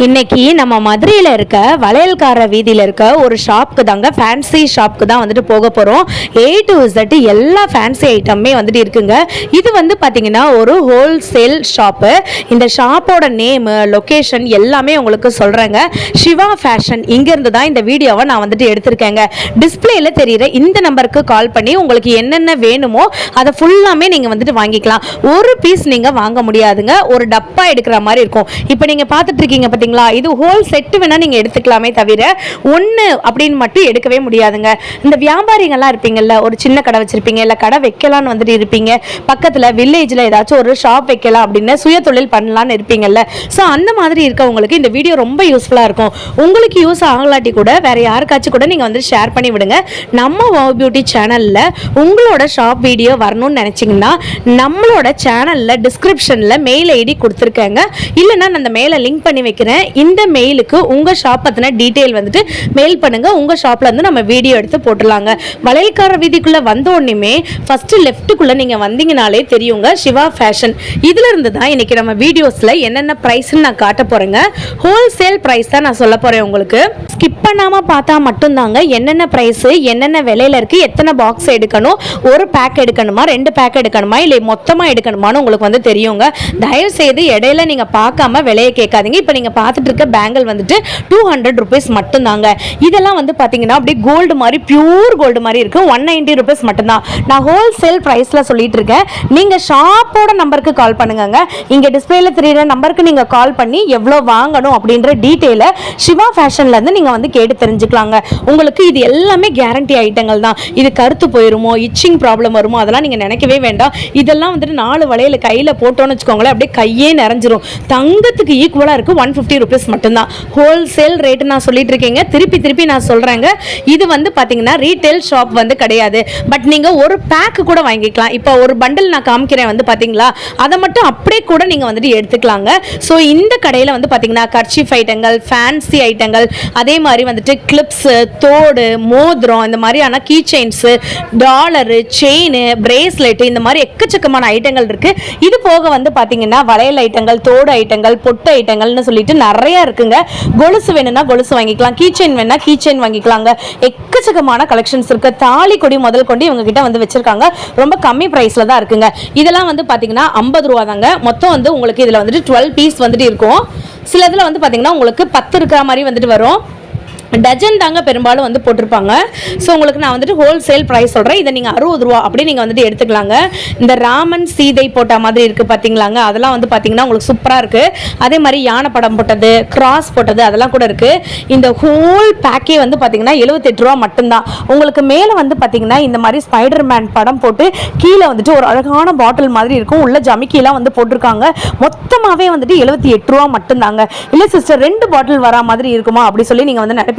இன்னைக்கு நம்ம மதுரையில் இருக்க வளையல்கார வீதியில் இருக்க ஒரு ஷாப்புக்கு தாங்க, ஃபேன்சி ஷாப்புக்கு தான் வந்துட்டு போக போகிறோம். A to Z எல்லா ஃபேன்சி ஐட்டமே வந்துட்டு இருக்குங்க. இது வந்து பார்த்தீங்கன்னா ஒரு ஹோல்சேல் ஷாப்பு. இந்த ஷாப்போட நேமு, லொக்கேஷன் எல்லாமே உங்களுக்கு சொல்கிறேங்க. சிவா ஃபேஷன் இங்கேருந்து தான் இந்த வீடியோவை நான் வந்துட்டு எடுத்திருக்கேங்க. டிஸ்பிளேல தெரிகிற இந்த நம்பருக்கு கால் பண்ணி உங்களுக்கு என்னென்ன வேணுமோ அதை ஃபுல்லாமே நீங்கள் வந்துட்டு வாங்கிக்கலாம். ஒரு பீஸ் நீங்கள் வாங்க முடியாதுங்க, ஒரு டப்பா எடுக்கிற மாதிரி இருக்கும். இப்போ நீங்கள் பார்த்துட்டு இருக்கீங்க பார்த்தீங்களா, இது ஹோல் செட் வேணா நீங்க எடுத்துக்கலாமே தவிர ஒன்னு அப்படின்னு மட்டும் எடுக்கவே முடியாதுங்க. இந்த வியாபாரிகள்லாம் இருப்பீங்கல்ல, ஒரு சின்ன கடை வச்சிருப்பீங்க, இல்ல கடை வைக்கலாம்னு வந்துட்டு இருப்பீங்க, பக்கத்துல வில்லேஜ்ல ஏதாச்சும் ஒரு ஷாப் வைக்கலாம் அப்படின்னு சுய தொழில் பண்ணலாம்னு இருப்பீங்கல்ல. ஸோ அந்த மாதிரி இருக்கவங்களுக்கு இந்த வீடியோ ரொம்ப யூஸ்ஃபுல்லா இருக்கும். உங்களுக்கு யூஸ் ஆகலாட்டி கூட வேற யாருக்காச்சும் கூட நீங்க வந்து ஷேர் பண்ணி விடுங்க. நம்ம வாவ் பியூட்டி சேனல்ல உங்களோட ஷாப் வீடியோ வரணும்னு நினைச்சீங்கன்னா நம்மளோட சேனல்ல டிஸ்கிரிப்ஷன்ல மெயில் ஐடி கொடுத்துருக்கேங்க, இல்லைன்னா நான் அந்த மெயிலை லிங்க் பண்ணி வைக்கிறேன். இந்த மெயிலுக்கு உங்க ஷாப் பத்தின டீடைல் வந்துட்டு மெயில் பண்ணுங்க. உங்க ஷாப்ல இருந்து நம்ம வீடியோ எடுத்து போட்டுடலாங்க. வளையல்கார வீதிக்குள்ள வந்த உடனே ஃபர்ஸ்ட் லெஃப்ட்டுக்குள்ள நீங்க வந்தீங்கனாலே தெரியுங்க சிவா ஃபேஷன். இதுல இருந்து தான் இன்னைக்கு நம்ம வீடியோஸ்ல என்னென்ன பிரைஸ்ன்னு நான் காட்ட போறேங்க. ஹோல்சேல் பிரைஸ் தான் நான் சொல்ல போறேன். உங்களுக்கு ஸ்கிப் பண்ணாம பார்த்தா மட்டும்தாங்க என்னென்ன பிரைஸ், என்னென்ன விலையில இருக்கு, எத்தனை பாக்ஸ் எடுக்கணும், ஒரு பேக் எடுக்கணுமா, 2 பேக் எடுக்கணுமா, இல்லை மொத்தமா எடுக்கணுமான்னு உங்களுக்கு வந்து தெரியுங்க. தயவு செய்து இடையில நீங்க பார்க்காம விலையை கேட்காதீங்க. இப்போ நீங்க பார்த்துட்டு இருக்க பேங்கிள் வந்துட்டு 200 rupees மட்டும்தாங்க. இதெல்லாம் வந்து பார்த்தீங்கன்னா அப்படியே கோல்டு மாதிரி, பியூர் கோல்டு மாதிரி இருக்கு. 190 rupees மட்டும்தான். நான் ஹோல்சேல் பிரைஸ்ல சொல்லிட்டு இருக்கேன். நீங்க ஷாப்போட நம்பருக்கு கால் பண்ணுங்க. இங்க டிஸ்பிளேல தெரியுற நம்பருக்கு நீங்க கால் பண்ணி எவ்வளோ வாங்கணும் அப்படின்ற டீட்டெயிலை சிவா ஃபேஷன்ல இருந்து நீங்க வந்து கேட்டு தெரிஞ்சுக்கலாங்க. உங்களுக்கு இது எல்லாமே கேரண்டி ஐட்டங்கள் தான். இது கருத்து போயிருமோ, இச்சிங் ப்ராப்ளம் வருமோ அதெல்லாம் நீங்க நினைக்கவே வேண்டாம். இதெல்லாம் வந்துட்டு 4 வளையல கையில போட்டோன்னு வச்சுக்கோங்களேன், அப்படியே கையே நிறைஞ்சிரும். தங்கத்துக்கு ஈக்குவலா இருக்கு. 150 rupees மட்டும்தான் ஹோல்சேல் ரேட் நான் சொல்லிட்டு இருக்கேங்க. திருப்பி நான் சொல்றேங்க. இது வந்து பாத்தீங்கன்னா ரீட்டைல் ஷாப் வந்து கிடையாது. பட் நீங்க ஒரு பேக் கூட வாங்கிக்கலாம். இப்போ ஒரு பண்டில் நான் காமிக்கிறேன் வந்து பாத்தீங்களா, அதை மட்டும் அப்படியே கூட நீங்க வந்துட்டு எடுத்துக்கலாங்க. ஸோ இந்த கடையில் வந்து பாத்தீங்கன்னா கர்ச்சீஃப் ஐட்டங்கள், ஃபேன்சி ஐட்டங்கள், அதே மாதிரி வந்துட்டு கிளிப்ஸ், தோடு, மோதிரம், இந்த மாதிரியான key chains, dollar, chain, bracelet, இந்த மாதிரி எக்கச்சக்கமான ஐட்டங்கள் இருக்கு. இது போக வந்து பாத்தீங்கன்னா வளையல் ஐட்டங்கள், தோடு ஐட்டங்கள், பொட்டு ஐட்டங்கள்னு சொல்லிட்டு நிறைய இருக்குங்க. கொலுசு வேணும்னா கொலுசு வாங்கிக்கலாம், கீ செயின் வேணா கீ செயின் வாங்கிக்கலாங்க. எக்கச்சக்கமான கலெக்ஷன்ஸ் இருக்கு. தாலி கொடி முதல் கொண்டு இவங்க கிட்ட வந்து வச்சிருக்காங்க. ரொம்ப கம்மி பிரைஸ்ல தான் இருக்குங்க. இதெல்லாம் வந்து பாத்தீங்கன்னா 50 ரூபா தாங்க. மொத்தம் வந்து உங்களுக்கு இதுல வந்துட்டு 12 பீஸ் வந்துட்டு இருக்கும். சில இதுல வந்து பாத்தீங்கன்னா உங்களுக்கு 10 இருக்கிற மாதிரி வந்துட்டு வரும். டஜன் தாங்க பெரும்பாலும் வந்து போட்டிருப்பாங்க. ஸோ உங்களுக்கு நான் வந்துட்டு ஹோல்சேல் ப்ரைஸ் சொல்கிறேன். இதை நீங்கள் 60 ரூபா அப்படி நீங்கள் வந்துட்டு எடுத்துக்கலாங்க. இந்த ராமன் சீதை போட்ட மாதிரி இருக்குது பார்த்தீங்களாங்க, அதெல்லாம் வந்து பார்த்தீங்கன்னா உங்களுக்கு சூப்பராக இருக்குது. அதே மாதிரி யானை படம் போட்டது, கிராஸ் போட்டது, அதெல்லாம் கூட இருக்குது. இந்த ஹோல் பேக்கே வந்து பார்த்தீங்கன்னா 78 ரூபா மட்டும்தான். உங்களுக்கு மேலே வந்து பார்த்தீங்கன்னா இந்த மாதிரி ஸ்பைடர் மேன் படம் போட்டு கீழே வந்துட்டு ஒரு அழகான பாட்டில் மாதிரி இருக்கும். உள்ள ஜமிக்கிலாம் வந்து போட்டிருக்காங்க. மொத்தமாகவே வந்துட்டு 78 ரூபா மட்டும்தாங்க. இல்லை சிஸ்டர் 2 பாட்டில் வரா மாதிரி இருக்குமா அப்படி சொல்லி நீங்கள் வந்து நினைப்பீங்க.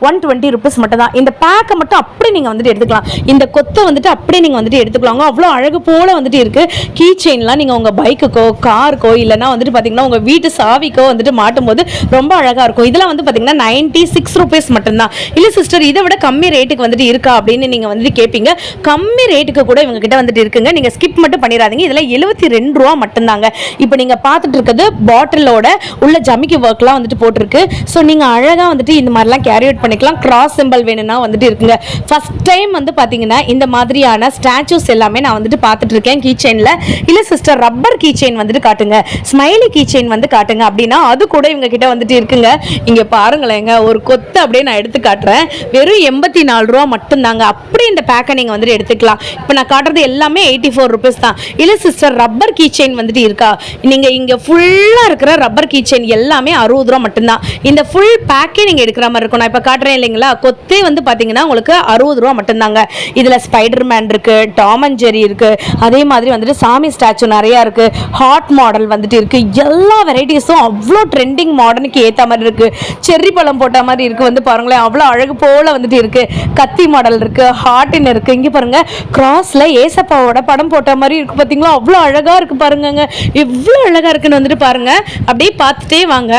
120 rupees மட்டும் தான். இந்த பேக்கை மட்டும் அப்படி நீங்க வந்துட்டு எடுத்துக்கலாம். இந்த கொத்தை வந்துட்டு அப்படியே நீங்க வந்துட்டு எடுத்துக்கலாங்க. அவ்வளோ அழகு போல வந்துட்டு இருக்கு. கீ செயின்லாம் நீங்க உங்க பைக்குக்கோ, காருக்கோ, இல்லைன்னா வந்துட்டு பாத்தீங்கன்னா உங்க வீட்டு சாவிக்கோ வந்துட்டு மாட்டும் போது ரொம்ப அழகா இருக்கும். இதெல்லாம் வந்து பாத்தீங்கன்னா 96 rupees மட்டும்தான். இல்ல சிஸ்டர் இதை விட கம்மி ரேட்டுக்கு வந்துட்டு இருக்கா அப்படின்னு நீங்க வந்துட்டு கேட்பீங்க. கம்மி ரேட்டுக்கு கூட இவங்க கிட்ட வந்துட்டு இருக்குங்க. நீங்க ஸ்கிப் மட்டும் பண்ணிடாதீங்க. இதுல 72 ரூபா மட்டும்தாங்க. இப்போ நீங்க பார்த்துட்டு இருக்கிறது பாட்டிலோட உள்ள ஜமிக்கி ஒர்க்லாம் வந்துட்டு போட்டிருக்கு. ஸோ நீங்க அழகா வந்துட்டு இந்த மாதிரிலாம் கேரி அவுட் பண்ணிக்கலாம். கிராஸ் சிம்பல் வேணும்னா வந்துட்டு இருக்குங்க. ஃபர்ஸ்ட் டைம் வந்து பாத்தீங்கன்னா இந்த மாதிரியான ஸ்டாச்சூஸ் எல்லாமே நான் வந்துட்டு பார்த்துட்டு இருக்கேன் கீ செயின்ல. இல்ல சிஸ்டர் ரப்பர் கீ செயின் வந்துட்டு காட்டுங்க, ஸ்மைலி கீ செயின் வந்து காட்டுங்க அப்படின்னா அது கூட இவங்க கிட்ட வந்துட்டு இருக்குங்க. இங்க பாருங்களேங்க, ஒரு கொத்து அப்படியே நான் எடுத்து காட்டுறேன். வெறும் 84 ரூபா மட்டும்தாங்க. அப்படி இந்த பேக்கை நீங்க வந்துட்டு எடுத்துக்கலாம். இப்போ நான் காட்டுறது எல்லாமே 84 rupees தான். இல்ல சிஸ்டர் ரப்பர் கீ செயின் வந்துட்டு இருக்கா, நீங்க இங்க ஃபுல்லா இருக்கிற ரப்பர் கீ செயின் எல்லாமே 60 ரூபா மட்டும்தான். இந்த ஃபுல் பேக்கே நீங்க எடுக்கிற மாதிரி இருக்கும். நான் இப்ப காட்டுறேன் இல்லைங்களா, கொத்தே வந்து பாத்தீங்கன்னா உங்களுக்கு 60 ரூபா மட்டும்தாங்க. இதுல ஸ்பைடர் மேன் இருக்கு, டாம் அண்ட் ஜெரி இருக்கு, அதே மாதிரி வந்துட்டு சாமி ஸ்டாச்சு நிறைய இருக்கு, ஹாட் மாடல் வந்துட்டு இருக்கு. எல்லா வெரைட்டிஸும் அவ்வளோ ட்ரெண்டிங் மாடர்னுக்கு ஏற்ற மாதிரி இருக்கு. செர்ரி பழம் போட்ட மாதிரி இருக்கு. வந்து பாருங்களேன், அவ்வளோ அழகு போல வந்துட்டு இருக்கு. கத்தி மாடல் இருக்கு, ஹார்டின் இருக்கு. இங்க பாருங்க, கிராஸ்ல ஏசப்பாவோட படம் போட்ட மாதிரி இருக்கு. பாத்தீங்களா, அவ்வளோ அழகா இருக்கு. பாருங்க எவ்வளோ அழகா இருக்குன்னு வந்துட்டு பாருங்க. அப்படியே பார்த்துட்டே வாங்க.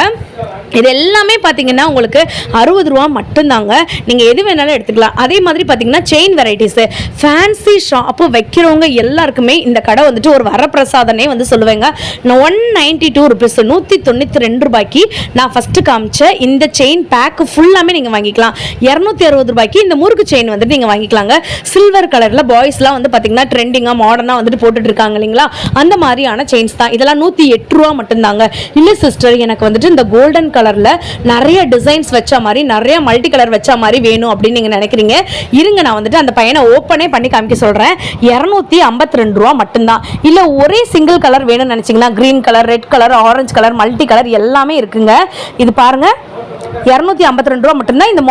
இது எல்லாமே பார்த்தீங்கன்னா உங்களுக்கு 60 ரூபா மட்டும்தாங்க. நீங்கள் எது வேணாலும் எடுத்துக்கலாம். அதே மாதிரி பார்த்தீங்கன்னா செயின் வெரைட்டிஸு ஃபேன்சி ஷாப்பு வைக்கிறவங்க எல்லாருக்குமே இந்த கடை வந்துட்டு ஒரு வரப்பிரசாதனே வந்து சொல்லுவேங்க. 192 ருபீஸ் 192 ரூபாய்க்கு நான் ஃபஸ்ட்டு காமிச்ச இந்த செயின் பேக்கு ஃபுல்லாமே நீங்கள் வாங்கிக்கலாம். 260 ரூபாய்க்கு இந்த முறுக்கு செயின் வந்துட்டு நீங்கள் வாங்கிக்கலாங்க. சில்வர் கலரில் பாய்ஸ்லாம் வந்து பார்த்தீங்கன்னா ட்ரெண்டிங்காக மாடர்னாக வந்துட்டு போட்டுட்டு இருக்காங்க இல்லைங்களா, அந்த மாதிரியான செயின்ஸ் தான் இதெல்லாம். 108 ரூபா மட்டும்தாங்க. இல்லை சிஸ்டர், எனக்கு வந்துட்டு இந்த கோல்டன் கலர்ல நிறைய டிசைன்ஸ் வச்ச மாதிரி, நிறைய மல்டி கலர் வச்ச மாதிரி வேணும் அப்படின்னு நீங்க நினைக்கிறீங்க, இருங்க நான் வந்துட்டு அந்த பையனை ஓப்பனே பண்ணி காமிக்க சொல்றேன். 252 ரூபா மட்டும்தான். இல்ல ஒரே சிங்கிள் கலர் வேணும்னு நினைச்சீங்கன்னா green colour, red colour, orange colour, multi colour எல்லாமே இருக்குங்க. இது பாருங்க, 252 ரூபா மட்டும்தான். இந்த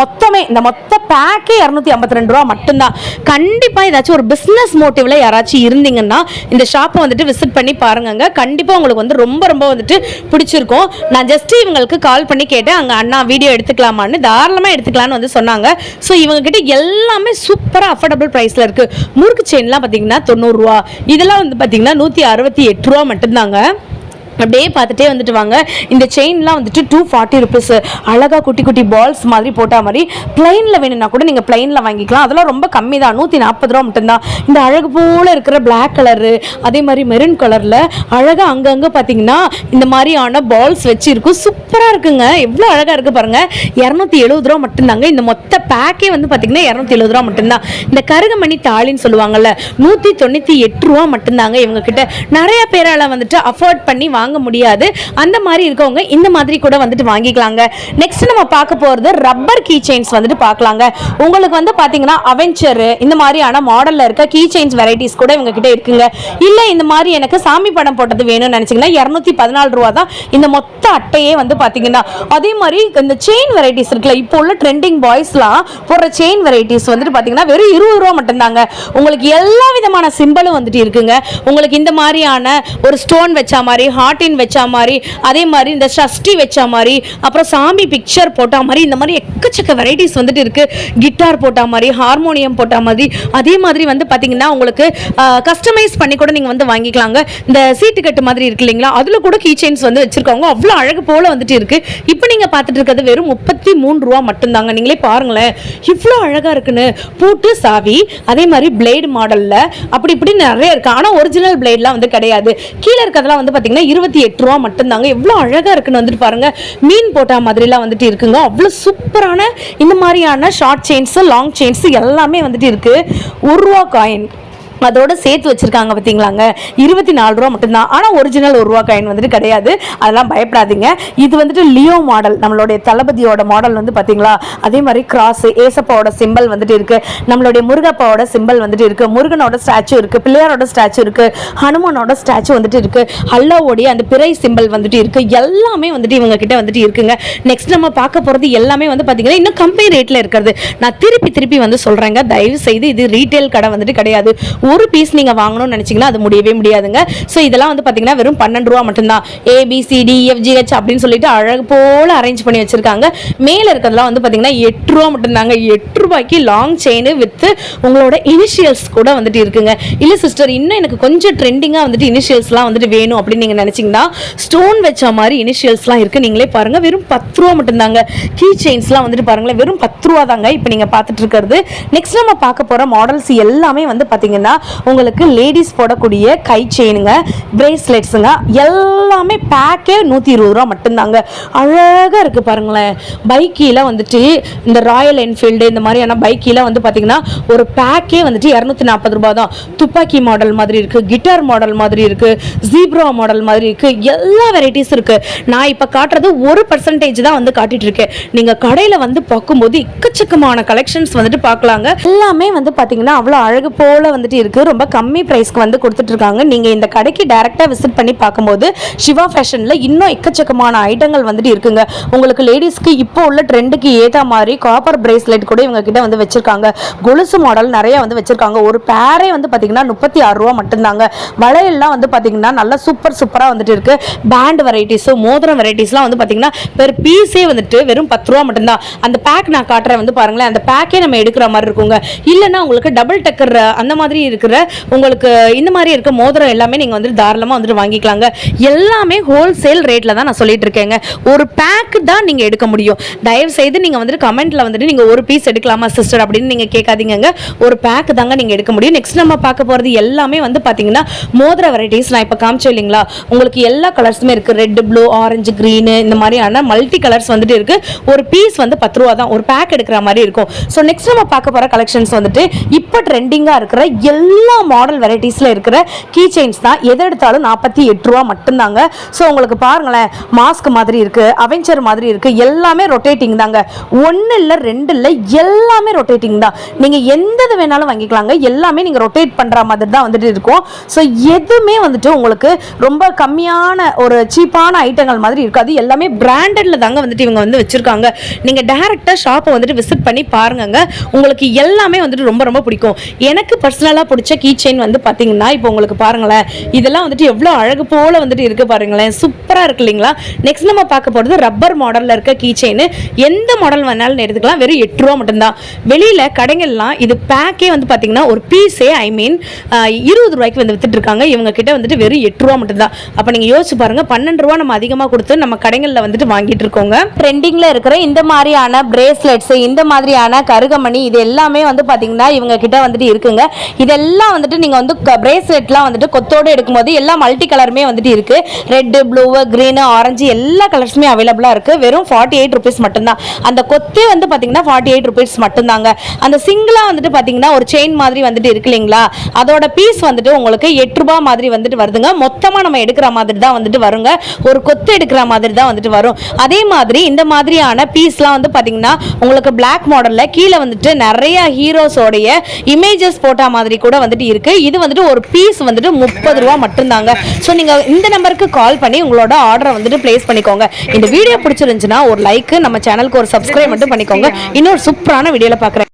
மொத்த பேக்கே 252 ரூபா மட்டும்தான். கண்டிப்பா ஏதாச்சும் ஒரு பிசினஸ் மோட்டிவ்ல யாராச்சும் இருந்தீங்கன்னா இந்த ஷாப்பை வந்துட்டு விசிட் பண்ணி பாருங்க. கண்டிப்பா உங்களுக்கு வந்து ரொம்ப ரொம்ப வந்துட்டு பிடிச்சிருக்கும். நான் ஜஸ்ட் இவங்களுக்கு கால் பண்ணி கேட்டேன், அங்க அண்ணா வீடியோ எடுத்துக்கலாமான்னு. தாராளமா எடுத்துக்கலாம்னு வந்து சொன்னாங்க. ஸோ இவங்க கிட்ட எல்லாமே சூப்பரா அஃபோர்டபுள் பிரைஸ்ல இருக்கு. முறுக்கு செயின்லாம் பாத்தீங்கன்னா 90 ரூபா, இதெல்லாம் வந்து பாத்தீங்கன்னா 168 ரூபா மட்டும்தாங்க. அப்படியே பார்த்துட்டே வந்துட்டு வாங்க. இந்த செயின்லாம் வந்துட்டு 240 ருபீஸ். அழகாக குட்டி குட்டி பால்ஸ் மாதிரி போட்டா மாதிரி பிளைனில் வேணும்னா கூட நீங்கள் பிளைனில் வாங்கிக்கலாம். அதெல்லாம் ரொம்ப கம்மி தான், 140 ரூபா மட்டும்தான். இந்த அழகு போல் இருக்கிற பிளாக் கலரு, அதே மாதிரி மெரூன் கலரில் அழகாக அங்கங்கே பார்த்தீங்கன்னா இந்த மாதிரியான பால்ஸ் வச்சு இருக்கும். சூப்பராக இருக்குங்க, எவ்வளோ அழகாக இருக்குது பாருங்கள். 270 ரூபா மட்டும்தாங்க. இந்த மொத்த பேக்கே வந்து பார்த்தீங்கன்னா 270 ரூபா மட்டும்தான். இந்த கருகமணி தாலின்னு சொல்லுவாங்கல்ல, 198 ரூபா மட்டும்தாங்க. இவங்க கிட்ட நிறைய பேரால் வந்துட்டு அஃபோர்ட் பண்ணி வாங்க முடியாது. அந்த மாதிரி இருக்கவங்க இந்த மாதிரி கூட வந்துட்டு வாங்கிக்கலாங்க. நெக்ஸ்ட் நம்ம பார்க்க போறது ரப்பர் கீ செயின்ஸ் வந்துட்டு பார்க்கலாங்க. உங்களுக்கு வந்து பாத்தீங்கன்னா அவெஞ்சர் இந்த மாதிரியான மாடல்ல இருக்க கீ செயின்ஸ் வெரைட்டிஸ் கூட இவங்க கிட்ட இருக்குங்க. இல்ல இந்த மாதிரி எனக்கு சாமி படம் போட்டது வேணும்னு நினைச்சீங்கன்னா 214 ரூபா தான் இந்த மொத்த அட்டையே வந்து பாத்தீங்கன்னா. அதே மாதிரி இந்த செயின் வெரைட்டிஸ் இருக்குல்ல, இப்போ உள்ள ட்ரெண்டிங் பாய்ஸ்லாம் போடுற செயின் வெரைட்டிஸ் வந்துட்டு பாத்தீங்கன்னா வெறும் 20 ரூபா மட்டும்தாங்க. உங்களுக்கு எல்லா விதமான சிம்பலும் வந்துட்டு இருக்குங்க. உங்களுக்கு இந்த மாதிரியான ஒரு ஸ்டோன் வச்ச மாதிரி, ஹார்ட் வச்சா மாதிரி, அதே மாதிரி இந்த சஷ்டி வச்சா மாதிரி, அப்புறம் சாமி பிக்சர் போட்டா மாதிரி, இந்த மாதிரி எக்கச்சக்க வெரைட்டிஸ் வந்துட்டு இருக்கு. கிட்டார் போட்டா மாதிரி, ஹார்மோனியம் போட்டா மாதிரி, அதே மாதிரி வந்து பாத்தீங்கன்னா உங்களுக்கு கஸ்டமைஸ் பண்ணி கூட நீங்க வந்து வாங்கிக்கலாங்க. இந்த சீட்டு கட்டு மாதிரி இருக்கு இல்லைங்களா, அதுல கூட கீ செயின்ஸ் வந்து வச்சிருக்காங்க. அவ்வளவு அழகு போல வந்துட்டு இருக்கு. இப்போ நீங்க பார்த்துட்டு இருக்கிறது வெறும் 33 ரூபா மட்டும்தாங்க. நீங்களே பாருங்களேன் இவ்வளவு அழகா இருக்குன்னு. பூட்டு சாவி, அதே மாதிரி பிளேடு மாடல்ல அப்படி இப்படி நிறைய இருக்கு. ஆனா ஒரிஜினல் பிளேட்லாம் வந்து கிடையாது. கீழே இருக்கிறதெல்லாம் வந்து பாத்தீங்கன்னா 28 ரூபா மட்டும்தாங்க. எவ்வளவு அழகா இருக்குன்னு வந்துட்டு பாருங்க. மீன் போட்டா மாதிரிலாம் வந்துட்டு இருக்குங்க. அவ்வளவு சூப்பரான இந்த மாதிரியான ஷார்ட் செயின்ஸ், லாங் செயின்ஸ் எல்லாமே வந்துட்டு இருக்கு. 1 ரூபா காயின் அதோட சேர்த்து வச்சிருக்காங்க பார்த்தீங்களாங்க. 24 ரூபா மட்டும்தான். ஆனால் ஒரிஜினல் 1 ரூபா காயின் வந்துட்டு கிடையாது. அதெல்லாம் பயப்படாதீங்க. இது வந்துட்டு லியோ மாடல், நம்மளுடைய தளபதியோட மாடல் வந்து பார்த்தீங்களா. அதே மாதிரி கிராஸ், ஏசப்பாவோட சிம்பிள் வந்துட்டு இருக்கு. நம்மளுடைய முருகப்பாவோட சிம்பிள் வந்துட்டு இருக்கு. முருகனோட ஸ்டாச்சு இருக்கு, பிள்ளையாரோட ஸ்டாச்சு இருக்கு, ஹனுமானோட ஸ்டாச்சு வந்துட்டு இருக்கு, அல்லாவோடைய அந்த பிறை சிம்பிள் வந்துட்டு இருக்கு. எல்லாமே வந்துட்டு இவங்க கிட்ட வந்துட்டு இருக்குங்க. நெக்ஸ்ட் நம்ம பார்க்க போறது எல்லாமே வந்து பார்த்தீங்கன்னா இன்னும் கம்மி ரேட்ல இருக்கிறது. நான் திருப்பி வந்து சொல்றேங்க, தயவு செய்து இது ரீட்டைல் கடை வந்துட்டு கிடையாது. ஒரு பீஸ் நீங்க வாங்கணும்னு நினைச்சீங்கன்னா அது முடியவே முடியாதுங்க. ஸோ இதெல்லாம் வந்து பாத்தீங்கன்னா வெறும் 12 ரூபா மட்டும்தான். ABCDEFGH அப்படின்னு சொல்லிட்டு அழகு போல அரேஞ்ச் பண்ணி வச்சிருக்காங்க. மேல இருக்கிறதுலாம் வந்து பாத்தீங்கன்னா 8 ரூபா மட்டும்தாங்க. 8 ரூபாய்க்கு லாங் செயின் வித் உங்களோட இனிஷியல்ஸ் கூட வந்துட்டு இருக்குங்க. இல்ல சிஸ்டர், இன்னும் எனக்கு கொஞ்சம் ட்ரெண்டிங்கா வந்துட்டு இனிஷியல்ஸ்லாம் வந்துட்டு வேணும் அப்படின்னு நீங்க நினைச்சீங்கன்னா ஸ்டோன் வச்ச மாதிரி இனிஷியல்ஸ்லாம் இருக்கு. நீங்களே பாருங்க, வெறும் 10 ரூபா மட்டும்தாங்க. கீ செயின்ஸ்லாம் வந்துட்டு பாருங்களேன், வெறும் 10 ரூபா தாங்க இப்போ நீங்க பார்த்துட்டு இருக்கிறது. நெக்ஸ்ட் நம்ம பார்க்க போற மாடல்ஸ் எல்லாமே வந்து பாத்தீங்கன்னா உங்களுக்கு லேடிஸ் போடக்கூடிய கை செயினுங்க, பிரேஸ்லெட்ஸுங்க, எல்லாமே பேக்கே 120 ரூபா மட்டும்தாங்க. அழகா இருக்கு பாருங்களேன். பைக்கில வந்துட்டு இந்த ராயல் என்ஃபீல்டு இந்த மாதிரியான பைக்கில வந்து பாத்தீங்கன்னா ஒரு பேக்கே வந்துட்டு 240 ரூபாய் தான். துப்பாக்கி மாடல் மாதிரி இருக்கு, கிட்டார் மாடல் மாதிரி இருக்கு, ஜீப்ரா மாடல் மாதிரி இருக்கு, எல்லா வெரைட்டிஸ் இருக்கு. நான் இப்ப காட்டுறது 1% தான் வந்து காட்டிட்டு இருக்கேன். நீங்க கடையில வந்து பார்க்கும்போது எக்கச்சக்கமான கலெக்ஷன்ஸ் வந்துட்டு பார்க்கலாங்க. எல்லாமே வந்து பாத்தீங்கன்னா அவ்வளவு அழகு போல வந்துட்டு இருக்கு. ரொம்ப கம்மி பிரைஸ்க்கு வந்து கொடுத்துட்டு இருக்காங்க. நீங்க இந்த கடைக்கு டைரக்டா விசிட் பண்ணி பார்க்கும்போது சிவா ஃபேஷன்ல இன்னும் எக்கச்சக்கமான ஐட்டங்கள் வந்துட்டு இருக்குங்க. உங்களுக்கு லேடிஸ்க்கு இப்போ உள்ள ட்ரெண்டுக்கு ஏத்த மாதிரி காப்பர் பிரேஸ்லெட் கூட இவங்க கிட்ட வந்து வச்சிருக்காங்க. கொலுசு மாடல் நிறைய வந்து வச்சிருக்காங்க. ஒரு பேரே வந்து பாத்தீங்கன்னா 36 ரூபா மட்டும்தாங்க. வளையல்லாம் வந்து பாத்தீங்கன்னா நல்லா சூப்பரா வந்துட்டு இருக்கு. பேண்ட் வெரைட்டிஸ், மோதிரம் வெரைட்டிஸ்லாம் வந்து பாத்தீங்கன்னா பெர் பீஸே வந்துட்டு வெறும் 10 ரூபா மட்டும்தான். அந்த பேக் நான் காட்டுறேன் வந்து பாருங்களேன். அந்த பேக்கே நம்ம எடுக்கிற மாதிரி இருக்குங்க. இல்லைன்னா உங்களுக்கு டபுள் டக்கர் அந்த மாதிரி இருக்கிற உங்களுக்கு இந்த மாதிரி இருக்க மோதிரம் எல்லாமே நீங்கள் வந்துட்டு தாராளமாக வந்துட்டு வாங்கிக்கலாங்க. எல்லாமே ஹோல்சேல் ரேட்டில் தான் நான் சொல்லிட்டு இருக்கேங்க. ஒரு பேக்கு தான் நீங்கள் எடுக்க முடியும். தயவு செய்து நீங்கள் வந்துட்டு கமெண்ட்டில் வந்துட்டு நீங்கள் ஒரு பீஸ் எடுக்கலாமா சிஸ்டர் அப்படின்னு நீங்கள் கேட்காதீங்க. ஒரு பேக்கு தாங்க நீங்கள் எடுக்க முடியும். நெக்ஸ்ட் நம்ம பார்க்க போகிறது எல்லாமே வந்து பார்த்தீங்கன்னா மோதிர வெரைட்டிஸ். நான் இப்போ காமிச்சேன் இல்லைங்களா, உங்களுக்கு எல்லா கலர்ஸுமே இருக்குது. ரெட், ப்ளூ, ஆரஞ்சு, க்ரீனு இந்த மாதிரியான மல்டி கலர்ஸ் வந்துட்டு இருக்குது. ஒரு பீஸ் வந்து 10 ரூபா தான், ஒரு பேக் எடுக்கிற மாதிரி இருக்கும். ஸோ நெக்ஸ்ட் நம்ம பார்க்க போகிற கலெக்ஷன்ஸ் வந்துட்டு இப்போ ட்ரெண்டிங்காக இருக்கிற எல்லா மாடல் வெரைட்டிஸில் இருக்கிற கீ செயின்ஸ் தான். எதை எடுத்தாலும் 48 ரூபா மட்டும்தாங்க. ஸோ உங்களுக்கு பாருங்களேன், மாஸ்க் மாதிரி இருக்குது, அவெஞ்சர் மாதிரி இருக்குது, எல்லாமே ரொட்டேட்டிங் தாங்க. 1 இல்லை 2 இல்லை, எல்லாமே ரொட்டேட்டிங் தான். நீங்கள் எந்தது வேணாலும் வாங்கிக்கலாங்க. எல்லாமே நீங்கள் ரொட்டேட் பண்ணுற மாதிரி தான் வந்துட்டு இருக்கும். ஸோ எதுவுமே வந்துட்டு உங்களுக்கு ரொம்ப கம்மியான ஒரு சீப்பான ஐட்டங்கள் மாதிரி இருக்காது. எல்லாமே பிராண்டட்ல தாங்க வந்துட்டு இவங்க வந்து வச்சிருக்காங்க. நீங்கள் டைரெக்டாக ஷாப்பை வந்துட்டு விசிட் பண்ணி பாருங்க, உங்களுக்கு எல்லாமே வந்துட்டு ரொம்ப ரொம்ப பிடிக்கும். எனக்கு பர்சனலாக பிடிச்ச கீ செயின் வந்து பார்த்தீங்கன்னா இப்போ உங்களுக்கு பாருங்களேன், இதெல்லாம் வந்துட்டு எவ்வளோ அழகு போல வந்துட்டு இருக்கு பாருங்களேன், சூப்பராக இருக்கு இல்லைங்களா. நெக்ஸ்ட் நம்ம பார்க்க போகிறது ரப்பர் மாடலில் இருக்க கீ செயின். எந்த மாடல் வேணாலும் எடுத்துக்கலாம், வெறும் 8 ரூபா மட்டும்தான். வெளியில் கடைகள்லாம் இது பேக்கே வந்து பார்த்தீங்கன்னா ஒரு பீஸே 20 ரூபாய்க்கு வந்து வித்துட்டு இருக்காங்க. இவங்க கிட்ட வந்துட்டு வெறும் 8 ரூபா மட்டும்தான். அப்போ நீங்கள் யோசிச்சு பாருங்க, 12 ரூபா நம்ம அதிகமாக கொடுத்து நம்ம கடைகளில் வந்துட்டு வாங்கிட்டு இருக்கோங்க. ட்ரெண்டிங்கில் இருக்கிற இந்த மாதிரியான பிரேஸ்லெட்ஸ், இந்த மாதிரியான கருகமணி, இது எல்லாமே வந்து பார்த்தீங்கன்னா இவங்க கிட்ட வந்துட்டு இருக்குங்க. இதெல்லாம் வந்துட்டு நீங்கள் வந்து பிரேஸ்லெட்லாம் வந்துட்டு கொத்தோடு எடுக்கும்போது எல்லா மல்டி கலருமே வந்துட்டு இருக்கு. ரெட்டு, ப்ளூ, கிரீனு, ஆரஞ்சு எல்லா கலர்ஸுமே அவைலபிளாக இருக்கு. வெறும் 48 ருபீஸ் மட்டும்தான். அந்த கொத்தே வந்து பார்த்தீங்கன்னா 48 ருபீஸ் மட்டும்தாங்க. அந்த சிங்கிளாக வந்துட்டு பார்த்தீங்கன்னா ஒரு செயின் மாதிரி வந்துட்டு இருக்கு இல்லைங்களா, அதோட பீஸ் வந்துட்டு உங்களுக்கு 8 ரூபா மாதிரி வந்துட்டு வருதுங்க. மொத்தமாக நம்ம எடுக்கிற மாதிரி தான் வந்துட்டு வருங்க. ஒரு கொத்து எடுக்கிற மாதிரி தான் வந்துட்டு வரும். அதே மாதிரி இந்த மாதிரியான பீஸ்லாம் வந்து பார்த்தீங்கன்னா உங்களுக்கு பிளாக் மாடலில் கீழே வந்துட்டு நிறைய ஹீரோஸோடைய இமேஜஸ் போட்ட மாதிரி கூட வந்துட்டு இருக்கு. இது வந்துட்டு ஒரு பீஸ் வந்துட்டு 30 ரூபா மட்டும்தாங்க. ஸோ நீங்கள் இந்த நம்பருக்கு கால் பண்ணி உங்களோட ஆர்டரை வந்துட்டு பிளேஸ் பண்ணிக்கோங்க. இந்த வீடியோ பிடிச்சிருந்துச்சுன்னா ஒரு லைக், நம்ம சேனலுக்கு ஒரு சப்ஸ்கிரைப் மட்டும் பண்ணிக்கோங்க. இன்னொரு சூப்பரான வீடியோவில் பார்க்குறேன்.